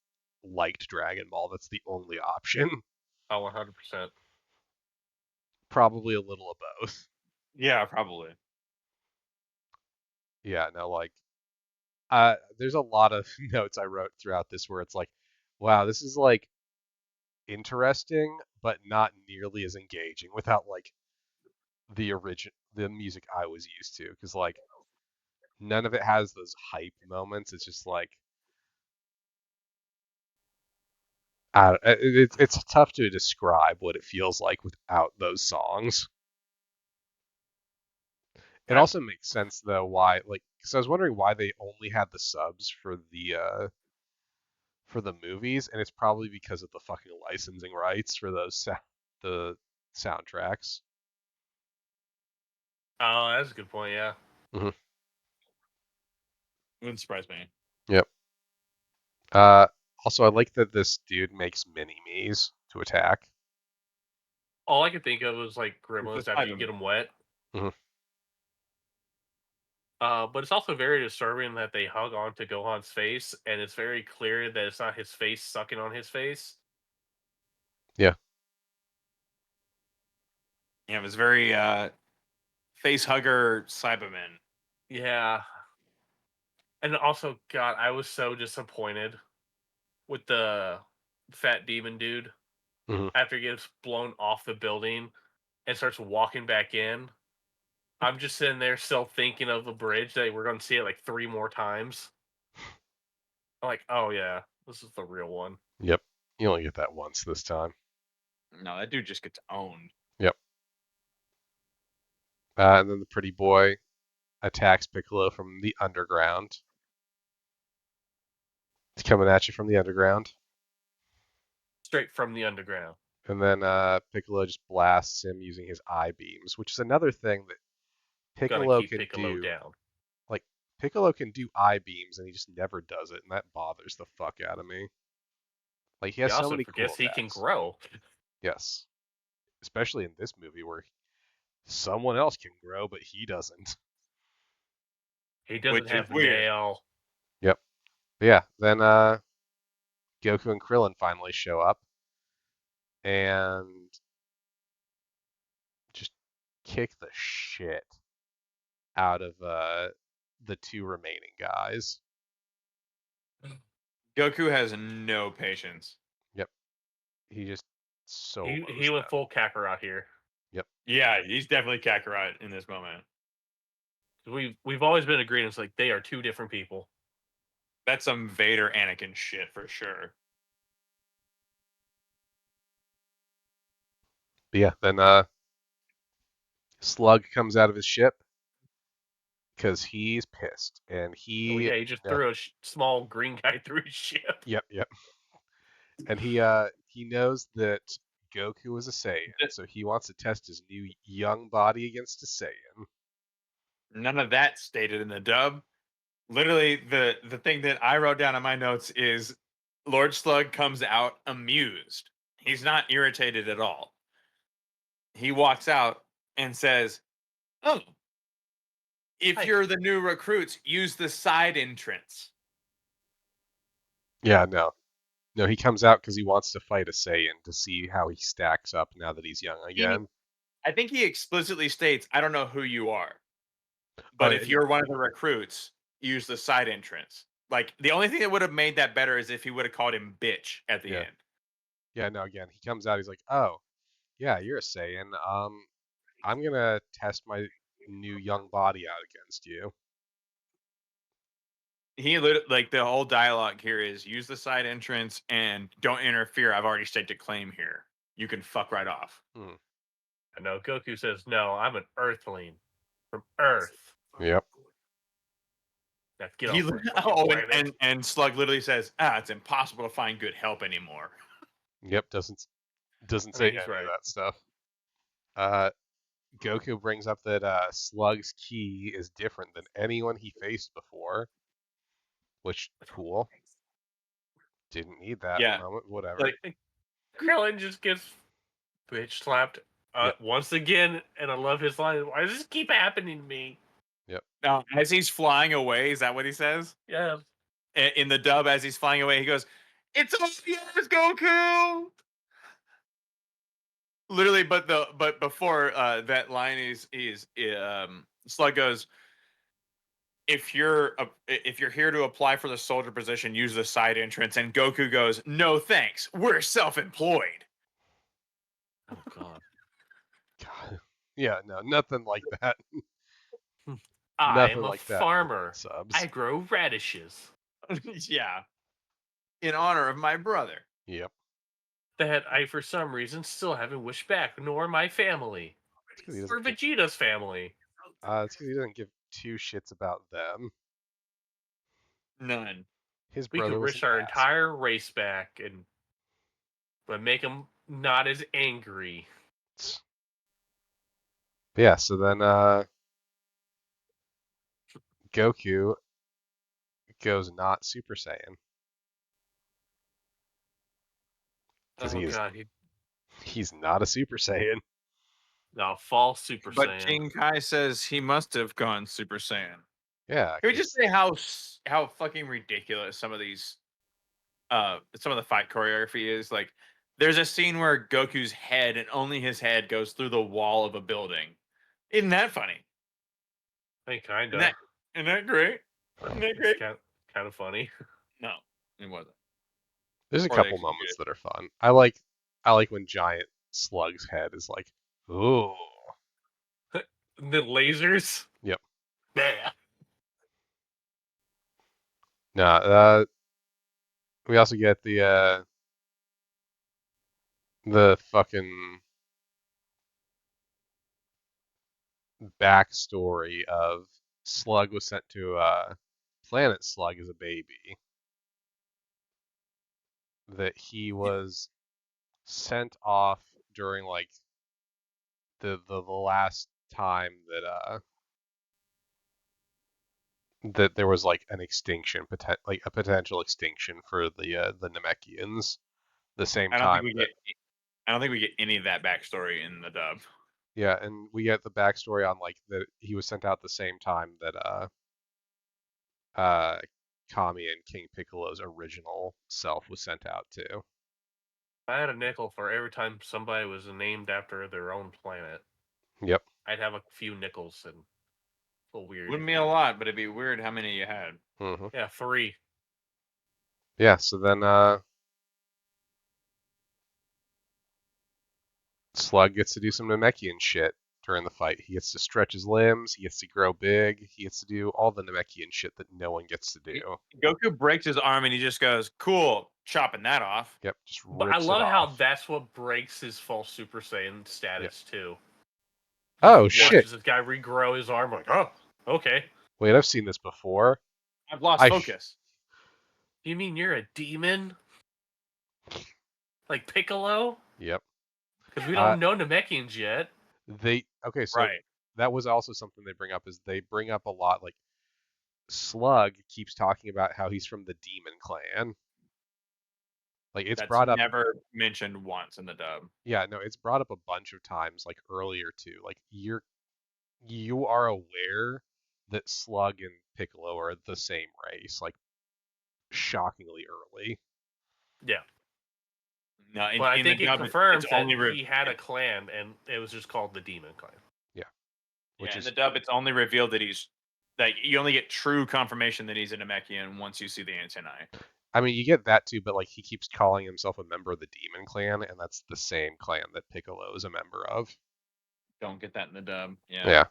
liked Dragon Ball. That's the only option. Oh, 100%. Probably a little of both. yeah, probably. Yeah, no, like there's a lot of notes I wrote throughout this where it's like, wow, this is like interesting, but not nearly as engaging without like the music I was used to, because like none of it has those hype moments. It's just like it's tough to describe what it feels like without those songs. It That's also makes sense though why, like, because I was wondering why they only had the subs for the movies, and it's probably because of the fucking licensing rights for the soundtracks. Oh, that's a good point. Yeah. Hmm. wouldn't surprise me. Yep. Uh, Also, I like that this dude makes mini me's to attack. All I could think of was like It's the gremlins after you Cyberman. get them wet. Mhm. But it's also very disturbing that they hug onto Gohan's face, and it's very clear that it's not his face sucking on his face. Yeah. Yeah, it was very face hugger Cyberman. Yeah. And also, God, I was so disappointed with the fat demon dude Hmm. after he gets blown off the building and starts walking back in. I'm just sitting there still thinking of the bridge that we're going to see it like 3 more times. I'm like, oh yeah, this is the real one. Yep. You only get that once this time. No, that dude just gets owned. Yep. And then the pretty boy attacks Piccolo from the underground. He's coming at you from the underground. Straight from the underground. And then Piccolo just blasts him using his eye beams, which is another thing that Gonna Piccolo keep can Piccolo do. down. Like, Piccolo can do eye beams, and he just never does it, and that bothers the fuck out of me. Like, he He has so also many cool forgets he can attacks. grow. Yes. Especially in this movie where someone else can grow, but he doesn't. He doesn't Which is have weird. nail. Yep. But yeah, then Goku and Krillin finally show up and just kick the shit out of the two remaining guys. Goku has no patience. Yep. He just He solos went them. full Kakarot here. Yep. Yeah, he's definitely Kakarot in this moment. We've always been agreeing it's like they are two different people. That's some Vader Anakin shit for sure. But yeah, then Slug comes out of his ship because he's pissed, and Oh he yeah, he just threw a small green guy through his ship. yep, and he knows that Goku is a Saiyan, so he wants to test his new young body against a Saiyan. None of that stated in the dub. Literally, the thing that I wrote down in my notes is Lord Slug comes out amused. He's not irritated at all. He walks out and says, "Oh, if Hi. you're the new recruits, use the side entrance." Yeah, no, he comes out because he wants to fight a Saiyan to see how he stacks up now that he's young He, again. I think he explicitly states, "I don't know who you are, Oh, but if you're one of the recruits, use the side entrance. Like the only thing that would have made that better is if he would have called him bitch at the Yeah. end. Yeah, no, again, he comes out, he's like, "Oh, yeah, you're a Saiyan. I'm gonna test my new young body out against you." Like the whole dialogue here is use the side entrance and don't interfere. I've already staked a claim here. You can fuck right off. Hmm. I know Goku says, "No, I'm an Earthling from Earth. Yep. Now get He off my fucking oh, planet." and Slug literally says, it's impossible to find good help anymore. Yep. Doesn't I say mean, any he's right. of that stuff. Goku brings up that Slug's ki is different than anyone he faced before, which cool. Didn't need that Yeah. moment. Whatever. Like Krillin just gets bitch slapped Yep. once again, and I love his line. Why does this keep happening to me? Yep. Now, as he's flying away, is that what he says? Yeah. In the dub, as he's flying away, he goes, "It's all yours, Goku." Literally, but before that line is Slug goes, if you're here to apply for the soldier position, use the side entrance. And Goku goes, "No thanks, we're self-employed." Oh God. God. Yeah. No. Nothing like that. I Nothing am a like that. farmer. Subs. I grow radishes. Yeah, in honor of my brother. Yep. That I, for some reason, still haven't wished back, nor my family. It's because he Or doesn't give. Vegeta's family. It's because he doesn't give two shits about them. None. His We could brother was an wish our asshole. entire race back, but make them not as angry. Yeah. So then Goku goes not Super Saiyan because Oh God, he's not a Super Saiyan. no, false Super But Saiyan. King Kai says he must have gone Super Saiyan. Yeah. Can we just say how fucking ridiculous some of the fight choreography is? Like, there's a scene where Goku's head and only his head goes through the wall of a building. Isn't that funny? I mean, Isn't kinda. that, isn't that great? Isn't that great? It's kind of funny. No, it wasn't. There's a Or they couple executed moments it. that are fun. I like when Giant Slug's head is like, ooh. The lasers. Yep. Yeah. Nah. We also get the fucking backstory of Slug was sent to Planet Slug as a baby. That he was sent off during like the last time that there was like an extinction, like a potential extinction for the Namekians. The same I don't think time we that get. I don't think we get any of that backstory in the dub. yeah, and we get the backstory on like that he was sent out the same time that uh Kami and King Piccolo's original self was sent out too. I had a nickel for every time somebody was named after their own planet. Yep. I'd have a few nickels and a little weird. Wouldn't be a lot, but it'd be weird how many you had. Hmm. Yeah, 3. Yeah. So then Slug gets to do some Namekian shit during the fight. He gets to stretch his limbs. He gets to grow big. He gets to do all the Namekian shit that no one gets to do. Goku breaks his arm and he just goes, "Cool, chopping that off." Yep. Just But I rips it love how off. that's what breaks his false Super Saiyan status too. Oh Watches shit! this guy regrow his arm. Like, oh, okay. Wait, I've seen this before. I've lost I focus. You mean you're a demon? Like Piccolo? Yep. Because we don't know Namekians yet. Okay, so Right. that was also something they bring up is they bring up a lot like Slug keeps talking about how he's from the Demon Clan. Like it's That's brought up never mentioned once in the dub. yeah, no, it's brought up a bunch of times like earlier too. Like you are aware that Slug and Piccolo are the same race, like shockingly early. Yeah. No, But I in the think it dub, confirms it's that only he had a clan and it was just called the Demon Clan. Yeah. Which in is the dub, it's only revealed that he's Like you only get true confirmation that he's a Namekian once you see the antennae. I mean, you get that too, but like he keeps calling himself a member of the Demon Clan, and that's the same clan that Piccolo is a member of. Don't get that in the dub. Yeah. Yeah.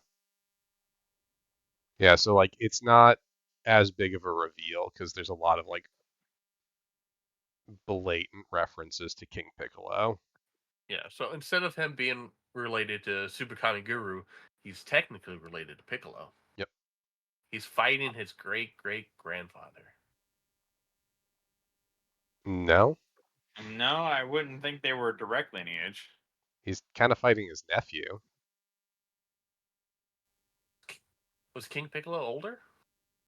Yeah, so like it's not as big of a reveal because there's a lot of like blatant references to King Piccolo. Yeah, so instead of him being related to Super Kami Guru, he's technically related to Piccolo. Yep. He's fighting his great-great-grandfather. No, No, I wouldn't think they were direct lineage. he's kind of fighting his nephew. Was King Piccolo older?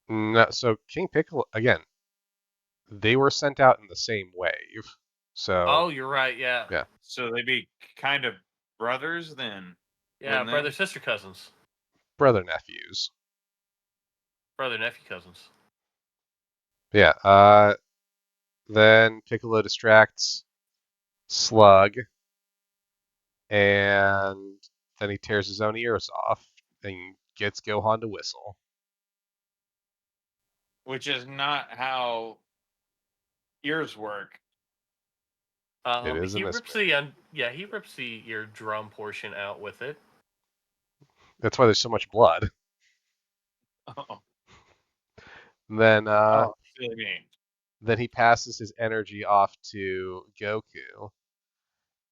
No, so King Piccolo again, they were sent out in the same wave. So Oh, you're right, yeah. Yeah. So they'd be kind of brothers then. Yeah, wouldn't they? brother-sister cousins. brother nephews. Brother-nephew cousins. Yeah. Then Piccolo distracts Slug, and then he tears his own ears off and gets Gohan to whistle. Which is not how ears work. It is in He this rips movie. he rips the eardrum portion out with it. That's why there's so much blood. Oh, Then silly me. then he passes his energy off to Goku,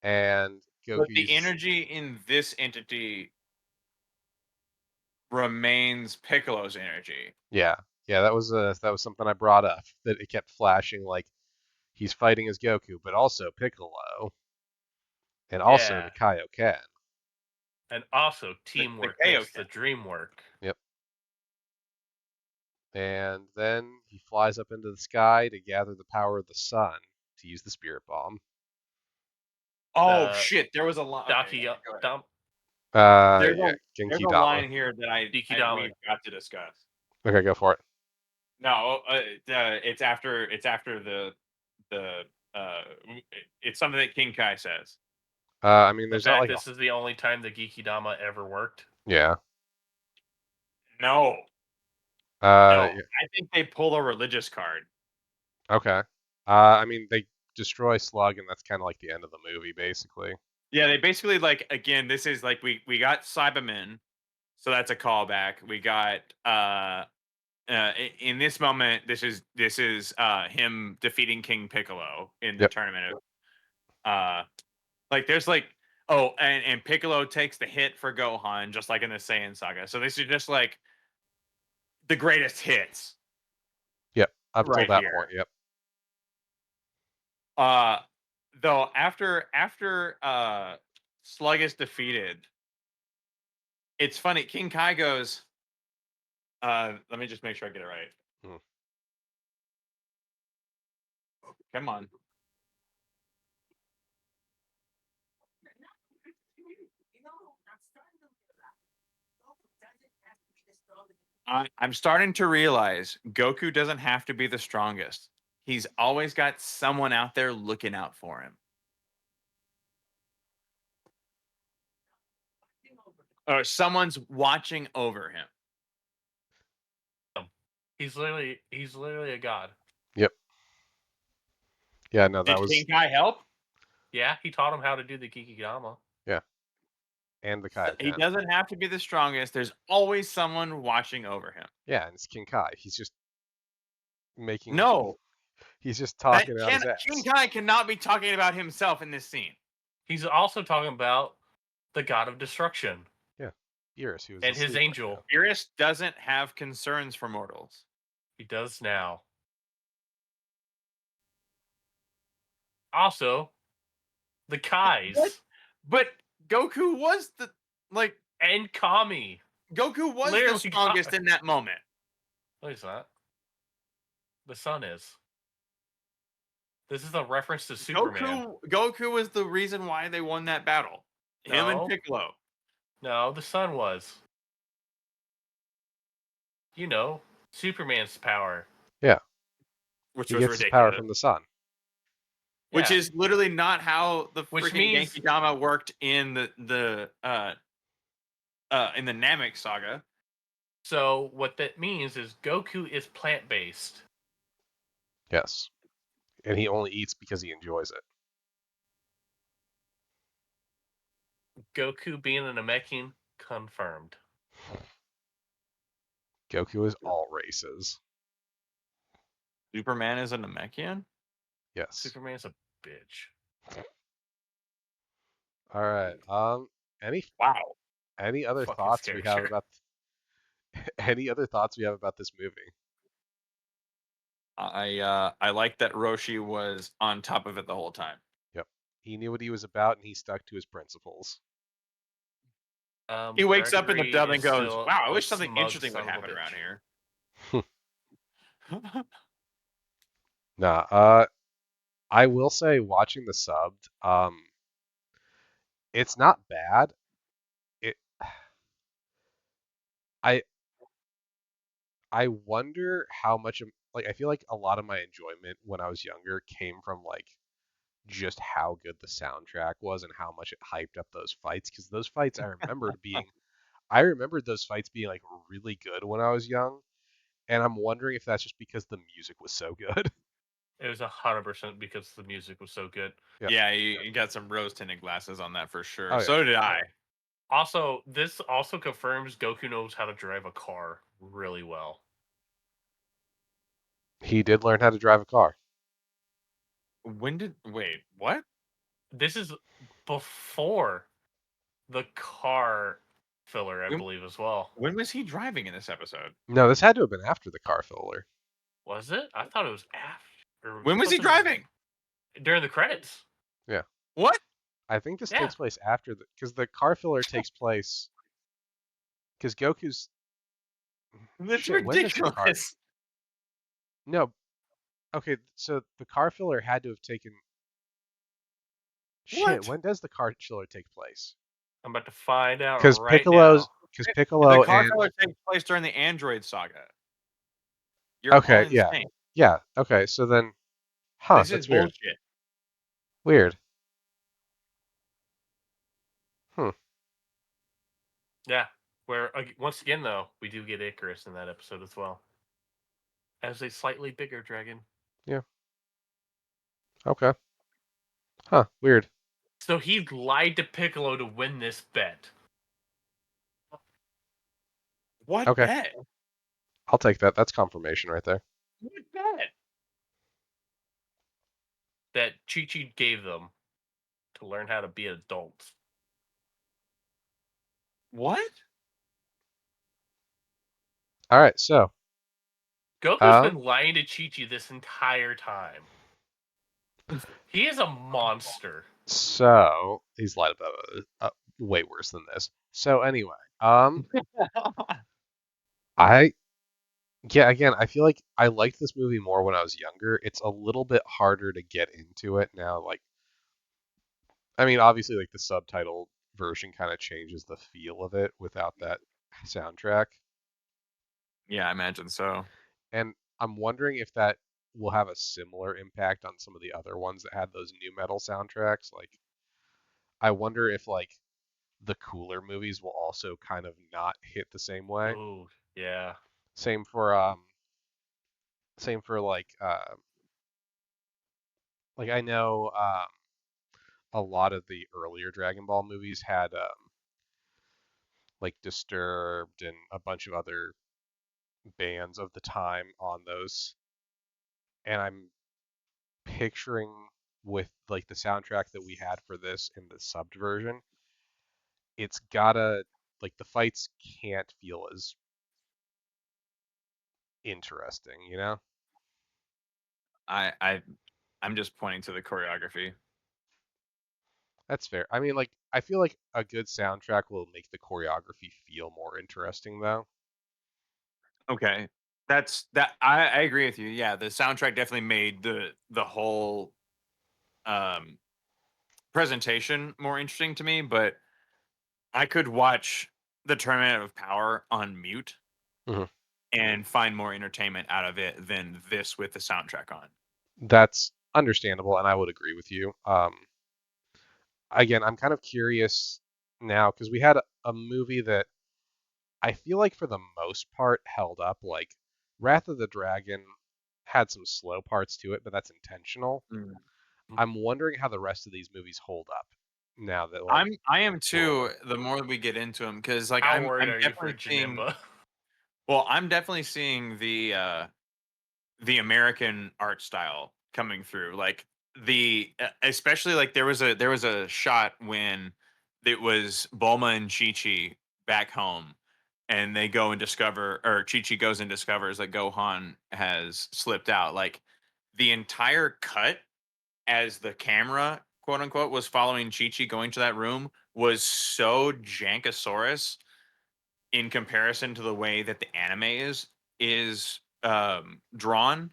and But the Goku's energy in this entity remains Piccolo's energy. yeah. That was something I brought up, that it kept flashing like he's fighting as Goku, but also Piccolo, and also the Yeah. Kaioken. And also The teamwork Kaioken. makes the dream work. Yep. And then he flies up into the sky to gather the power of the sun to use the Spirit Bomb. Oh shit! There was a line. Daki, Okay, go ahead. Dom, There's Yeah, a there's Genki a Dama. line here that Dikidama. we've got to discuss. Okay, go for it. No, it's after the uh, it's something that King Kai says. I mean, The there's not fact like this is the only time the Geekidama ever worked. yeah. No, Yeah. I think they pull a religious card. Okay. I mean, they destroy Slug, and that's kind of like the end of the movie, basically. Yeah, they basically like again. This is like we got Cybermen, so that's a callback. We got in this moment. This is him defeating King Piccolo in the Yep. tournament. Like there's like and Piccolo takes the hit for Gohan just like in the Saiyan saga. So this is just like the greatest hits. Yep. Up Right until that here. point. Yep. Though after Slug is defeated, it's funny. King Kai goes, let me just make sure I get it right. Hmm. Come on. I'm starting to realize Goku doesn't have to be the strongest. He's always got someone out there looking out for him. Or someone's watching over him. He's literally a god. Yep. Yeah. No, that Did was King Kai help? Yeah, he taught him how to do the Geekidama. yeah. And the Kaioken. He doesn't have to be the strongest. There's always someone watching over him. Yeah, and it's King Kai. He's just making. No, He's just talking out his ass. King Kai cannot be talking about himself in this scene. He's also talking about the god of destruction. Yeah, Beerus, who was and his asleep right angel. now. Beerus doesn't have concerns for mortals. He does now. Also, the Kais. But Goku was the like and Kami. Goku was Literally the strongest in that moment. No, he's not. The sun is. This is a reference to Superman. Goku was the reason why they won that battle. Him and No. Piccolo. No, the sun was. You know, Superman's power. Yeah. Which he was gets ridiculous. his power from the sun. Which is literally not how the freaking means- Genki-Dama worked in the Namek saga. So what that means is Goku is plant-based. Yes. And he only eats because he enjoys it. Goku being an Namekian, confirmed. Goku is all races. Superman is a Namekian? Yes. Superman's a bitch. All right. Any Wow. any other Fuck his thoughts we have character. about any other thoughts we have about this movie? I like that Roshi was on top of it the whole time. Yep. He knew what he was about and he stuck to his principles. He wakes up in the Gregory dub and is goes, still "Wow, I a wish something smug interesting would son of a happen around bitch. here." Nah, I will say watching the subbed, it's not bad. It I I wonder how much of like I feel like a lot of my enjoyment when I was younger came from like just how good the soundtrack was and how much it hyped up those fights because those fights I remembered those fights being like really good when I was young, and I'm wondering if that's just because the music was so good. It was 100% because the music was so good. Yep. Yeah, you got some rose tinted glasses on that for sure. Oh, yeah. So did I. Also, this also confirms Goku knows how to drive a car really well. He did learn how to drive a car. Wait, what? This is before the car filler, I When, believe, as well. when was he driving in this episode? No, this had to have been after the car filler. Was it? I thought it was after. When was he driving? During the credits. Yeah. What? I think this Yeah. takes place after because the car filler takes place because Goku's That's shit. When does the car? ridiculous. No. Okay, so the car filler had to have taken. Shit, What? when does the car filler take place? I'm about to find out Because right now. because The Piccolo car and filler takes place during the Android saga. You're all okay, yeah, insane. yeah, okay. So then, huh? This is That's weird. bullshit. Weird. Hmm. Yeah. Where once again though, we do get Icarus in that episode as well, as a slightly bigger dragon. Yeah. Okay. Huh. Weird. So he lied to Piccolo to win this bet. What Okay. bet? I'll take that. That's confirmation right there. What bet? That Chi-Chi gave them to learn how to be adults. What? All right. So, Goku's been lying to Chi-Chi this entire time. He is a monster. so he's lied about way worse than this. So anyway, I yeah, again, I feel like I liked this movie more when I was younger. It's a little bit harder to get into it now. Like, I mean, obviously, like the subtitle version kind of changes the feel of it without that soundtrack. Yeah, I imagine so. And I'm wondering if that will have a similar impact on some of the other ones that had those new metal soundtracks. Like, I wonder if like the cooler movies will also kind of not hit the same way. Ooh, yeah. Same for like I know a lot of the earlier Dragon Ball movies had like Disturbed and a bunch of other bands of the time on those, and I'm picturing with like the soundtrack that we had for this in the subbed version, it's gotta like the fights can't feel as interesting, you know? I'm just pointing to the choreography. That's fair. I mean, like I feel like a good soundtrack will make the choreography feel more interesting, though. Okay. I agree with you. Yeah, the soundtrack definitely made the whole um presentation more interesting to me, but I could watch the Tournament of Power on mute Mhm. and find more entertainment out of it than this with the soundtrack on. That's understandable, and I would agree with you. Again, I'm kind of curious now because we had a movie that I feel like for the most part held up. Like Wrath of the Dragon had some slow parts to it, but that's intentional. Mm. I'm wondering how the rest of these movies hold up now that like I am we're too. older. The more we get into them, because like How I'm worried I'm are you for definitely seeing. Janimba? Well, I'm definitely seeing the American art style coming through. Like especially like there was a shot when it was Bulma and Chi Chi back home, and they go and discover, or Chi Chi goes and discovers that Gohan has slipped out. Like the entire cut, as the camera, quote unquote, was following Chi Chi going to that room, was so jankosaurus in comparison to the way that the anime is drawn.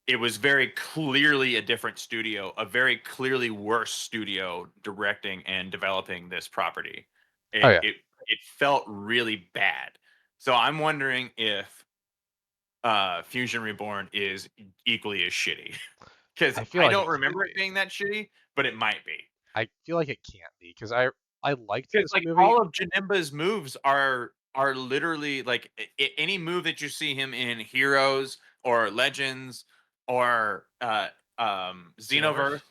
It was very clearly a different studio, a very clearly worse studio directing and developing this property. Oh It yeah, it it felt really bad. So I'm wondering if Fusion Reborn is equally as shitty. Because I feel I like it don't can't remember it be. being that shitty, but it might be. I feel like it can't be because I liked Because this like movie. all of Janemba's moves are literally like any move that you see him in Heroes or Legends or Xenoverse? Xenoverse,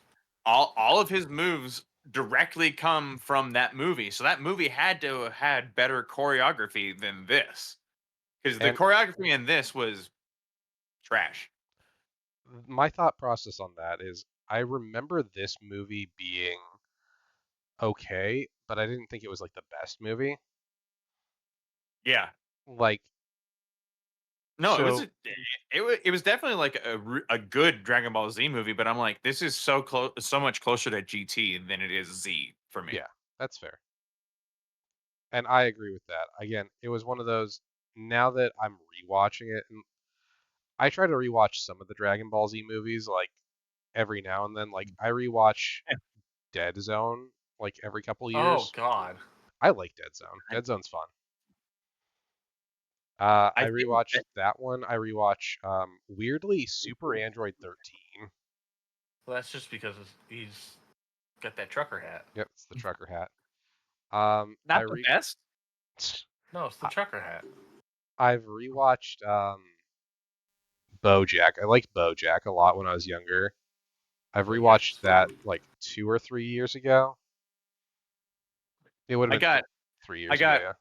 all of his moves directly come from that movie. So that movie had to have had better choreography than this. Because the And choreography in this was trash. my thought process on that is I remember this movie being okay, but I didn't think it was like the best movie. Yeah. Like No, so it was definitely like a good Dragon Ball Z movie, but I'm like, this is so close, so much closer to GT than it is Z for me. yeah, that's fair. And I agree with that. Again, it was one of those now that I'm rewatching it and I try to rewatch some of the Dragon Ball Z movies like every now and then. Like I rewatch Dead Zone like every couple Oh years. God. I like Dead Zone. I, Dead Zone's fun. I I think rewatched that one. I rewatch weirdly Super Android 13. Well, that's just because he's got that trucker hat. Yep, it's the trucker hat. I not the re best. No, it's the I- trucker hat. I've rewatched BoJack. I liked BoJack a lot when I was younger. I've Well, yeah, it's rewatched that like 2 or 3 years ago. It would I have been got 3 years I ago, got yeah.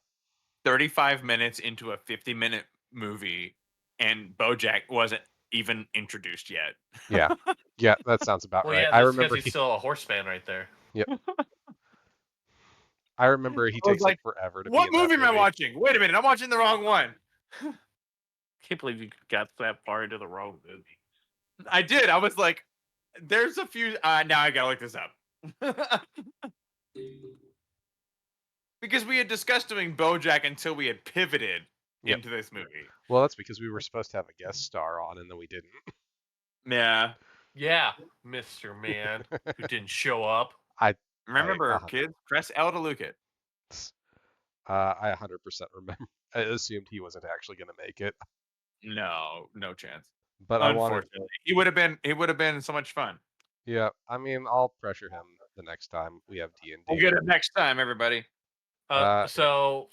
35 minutes into a 50-minute movie, and BoJack wasn't even introduced yet. Yeah. Yeah, that sounds about Well, right. yeah, I that's because remember he's still a horseman right there. yep. I remember he I was takes like like, forever to be what in that movie am I movie. watching? Wait a minute, I'm watching the wrong one. Can't believe you got that far into the wrong movie. I did. I was like, there's a few. Now I gotta look this up. Because we had discussed doing BoJack until we had pivoted Yep. into this movie. Well, that's because we were supposed to have a guest star on and then we didn't. Yeah. Yeah, Mr. Man, who didn't show up. I Remember, 100 kids, press L to Luke it. I 100% remember. I assumed he wasn't actually going to make it, No, no chance. but I wanted. Unfortunately, he would have been so much fun. Yeah, I mean, I'll pressure him the next time we have We'll D&D. get it next time, everybody. Yeah, So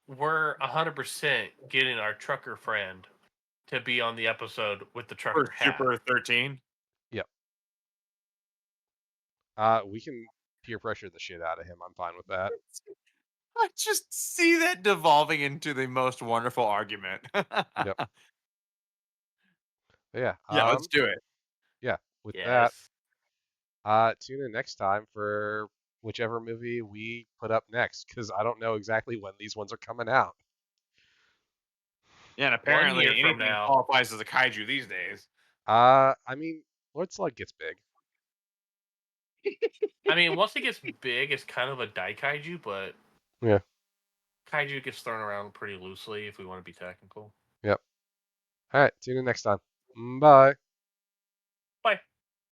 we're 100% getting our trucker friend to be on the episode with the For trucker hat. Super 13. yep. We can peer pressure the shit out of him. I'm fine with that. I just see that devolving into the most wonderful argument. Yep. But yeah. Yeah, let's do it. Yeah. With that, Yes. tune in next time for whichever movie we put up next, because I don't know exactly when these ones are coming out. Yeah, and 1 apparently year from anything now. qualifies as a kaiju these days. I mean, Lord Slug gets big. I mean, once it gets big, it's kind of a daikaiju, but Yeah. kaiju gets thrown around pretty loosely if we want to be technical. Yep. All right. Tune in next time. Bye.